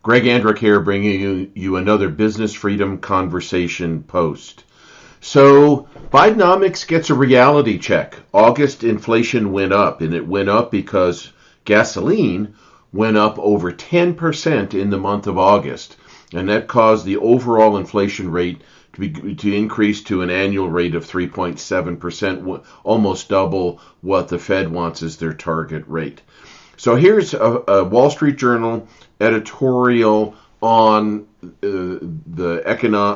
Greg Andrick here, bringing you another Business Freedom Conversation post. So Bidenomics gets a reality check. August inflation went up, and it went up because gasoline went up over 10% in the month of August, and that caused the overall inflation rate to increase to an annual rate of 3.7%, almost double what the Fed wants as their target rate. So here's a Wall Street Journal editorial on the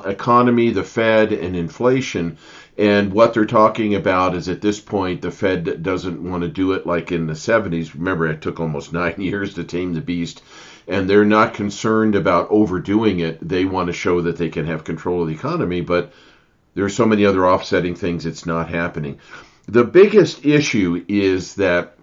economy, the Fed, and inflation. And what they're talking about is at this point, the Fed doesn't want to do it like in the 70s. Remember, it took almost 9 years to tame the beast. And they're not concerned about overdoing it. They want to show that they can have control of the economy, but there are so many other offsetting things, it's not happening. The biggest issue is that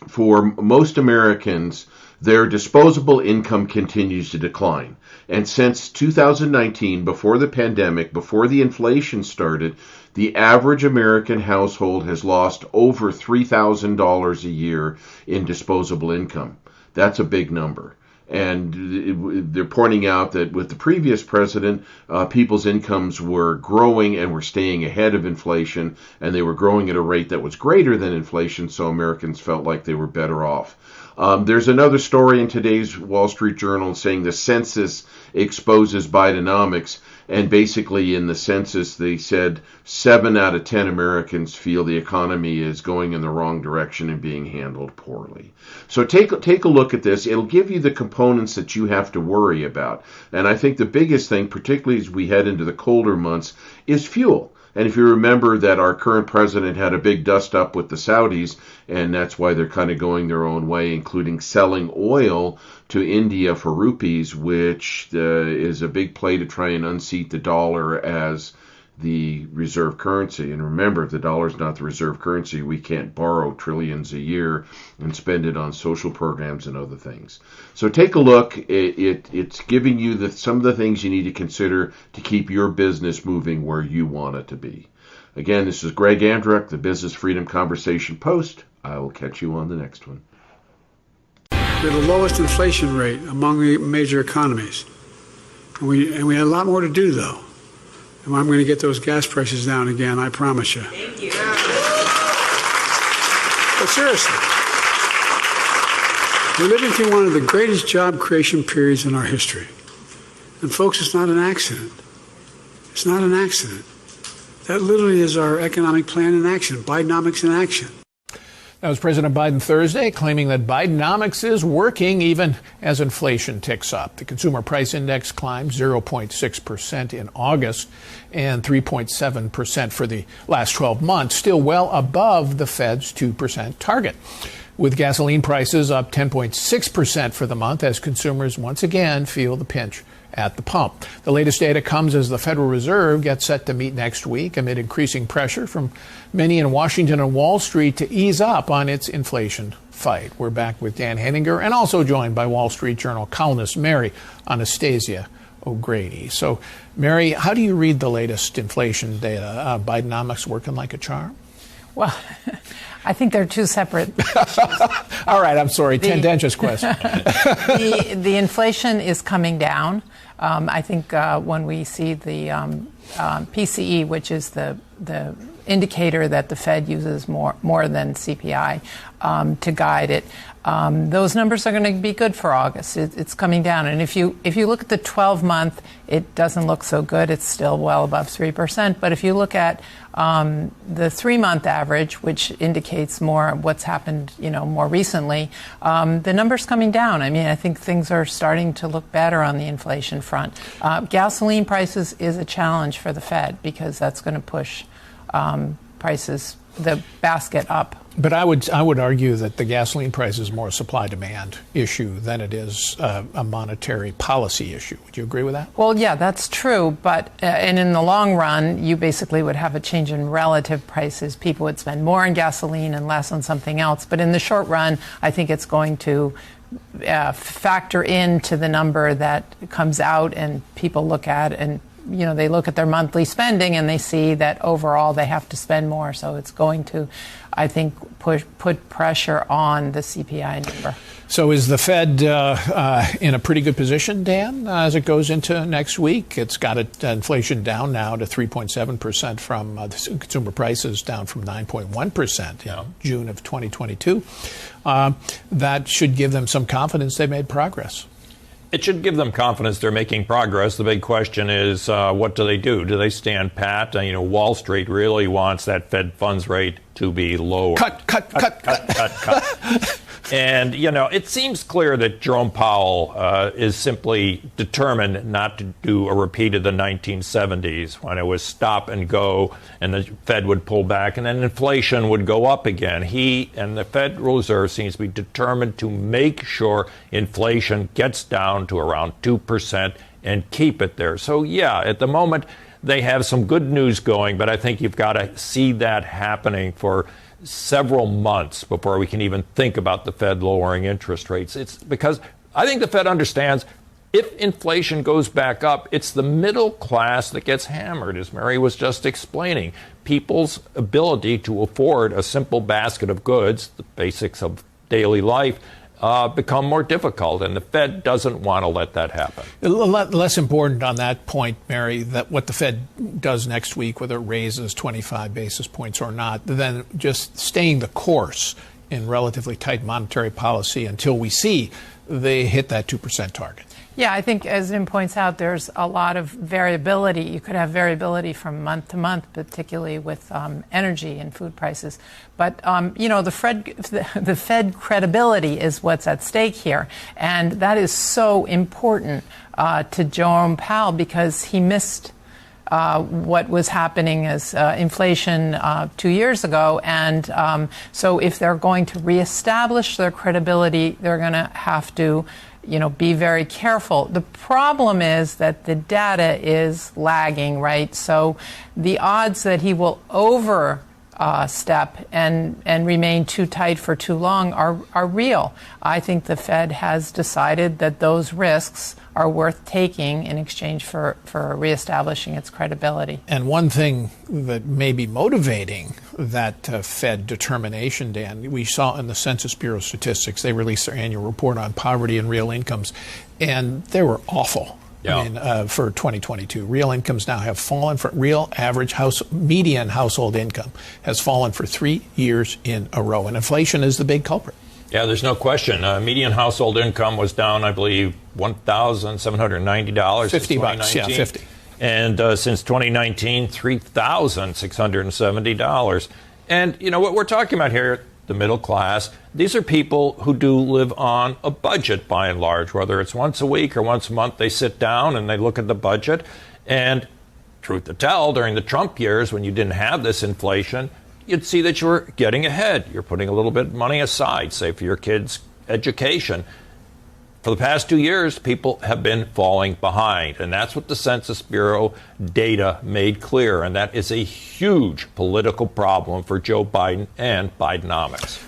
for most Americans, their disposable income continues to decline. And since 2019, before the pandemic, before the inflation started, the average American household has lost over $3,000 a year in disposable income. That's a big number. And they're pointing out that with the previous president, people's incomes were growing and were staying ahead of inflation, and they were growing at a rate that was greater than inflation, so Americans felt like they were better off. There's another story in today's Wall Street Journal saying the census exposes Bidenomics, and basically in the census they said 7 out of 10 Americans feel the economy is going in the wrong direction and being handled poorly. So take a look at this. It'll give you the components that you have to worry about. And I think the biggest thing, particularly as we head into the colder months, is fuel. And if you remember that our current president had a big dust up with the Saudis, and that's why they're kind of going their own way, including selling oil to India for rupees, which is a big play to try and unseat the dollar as the reserve currency. And remember, if the dollar is not the reserve currency, we can't borrow trillions a year and spend it on social programs and other things. So take a look. It's giving you some of the things you need to consider to keep your business moving where you want it to be. Again, this is Greg Andrick, the Business Freedom Conversation Post. I will catch you on the next one. We have the lowest inflation rate among the major economies. And we have a lot more to do, though. And I'm going to get those gas prices down again, I promise you. Thank you. But seriously, we're living through one of the greatest job creation periods in our history. And folks, it's not an accident. It's not an accident. That literally is our economic plan in action, Bidenomics in action. That was President Biden Thursday, claiming that Bidenomics is working even as inflation ticks up. The consumer price index climbed 0.6% in August and 3.7% for the last 12 months, still well above the Fed's 2% target. With gasoline prices up 10.6% for the month as consumers once again feel the pinch at the pump. The latest data comes as the Federal Reserve gets set to meet next week amid increasing pressure from many in Washington and Wall Street to ease up on its inflation fight. We're back with Dan Henninger and also joined by Wall Street Journal columnist Mary Anastasia O'Grady. So, Mary, how do you read the latest inflation data? Bidenomics working like a charm? Well, I think they're two separate All right, I'm sorry, tendentious question. The inflation is coming down. I think when we see the PCE, which is the indicator that the Fed uses more than CPI to guide it, those numbers are going to be good for August. It's coming down, and if you look at the 12-month, it doesn't look so good. It's still well above 3%. But if you look at the 3-month average, which indicates more what's happened, more recently, the number's coming down. I mean, I think things are starting to look better on the inflation front. Gasoline prices is a challenge for the Fed because that's going to push prices, the basket up. But I would argue that the gasoline price is more a supply-demand issue than it is a monetary policy issue. Would you agree with that? Well, yeah, that's true. But and in the long run, you basically would have a change in relative prices. People would spend more on gasoline and less on something else. But in the short run, I think it's going to factor into the number that comes out and people look at, and they look at their monthly spending and they see that overall they have to spend more. So it's going to, I think, put pressure on the CPI number. So is the Fed in a pretty good position, Dan, as it goes into next week? It's got inflation down now to 3.7% from the consumer prices down from 9.1% in June of 2022. That should give them some confidence they made progress. It should give them confidence they're making progress. The big question is, what do they do? Do they stand pat? Wall Street really wants that Fed funds rate to be lower. Cut. And, it seems clear that Jerome Powell is simply determined not to do a repeat of the 1970s when it was stop and go and the Fed would pull back and then inflation would go up again. He and the Federal Reserve seems to be determined to make sure inflation gets down to around 2% and keep it there. So, at the moment, they have some good news going, but I think you've got to see that happening for several months before we can even think about the Fed lowering interest rates. It's because I think the Fed understands if inflation goes back up, it's the middle class that gets hammered, as Mary was just explaining. People's ability to afford a simple basket of goods, the basics of daily life, become more difficult, and the Fed doesn't want to let that happen. Less important on that point, Mary, that what the Fed does next week, whether it raises 25 basis points or not, than just staying the course in relatively tight monetary policy until we see they hit that 2% target. Yeah, I think as Jim points out, there's a lot of variability. You could have variability from month to month, particularly with energy and food prices. But, the Fed credibility is what's at stake here. And that is so important to Jerome Powell because he missed what was happening as inflation 2 years ago. And so if they're going to reestablish their credibility, they're going to have to be very careful. The problem is that the data is lagging, right? So the odds that he will overstep and remain too tight for too long are real. I think the Fed has decided that those risks are worth taking in exchange for reestablishing its credibility. And one thing that may be motivating that Fed determination, Dan, we saw in the Census Bureau statistics, they released their annual report on poverty and real incomes, and they were awful. Yeah. For 2022. Real incomes now have fallen for real average median household income has fallen for 3 years in a row. And inflation is the big culprit. Yeah, there's no question. Median household income was down, I believe, $1,790. $50, yeah, 50. And since 2019, $3,670. And, what we're talking about here, the middle class, these are people who do live on a budget by and large, whether it's once a week or once a month, they sit down and they look at the budget. And truth to tell, during the Trump years, when you didn't have this inflation, you'd see that you were getting ahead. You're putting a little bit of money aside, say, for your kids' education. For the past 2 years, people have been falling behind, and that's what the Census Bureau data made clear, and that is a huge political problem for Joe Biden and Bidenomics.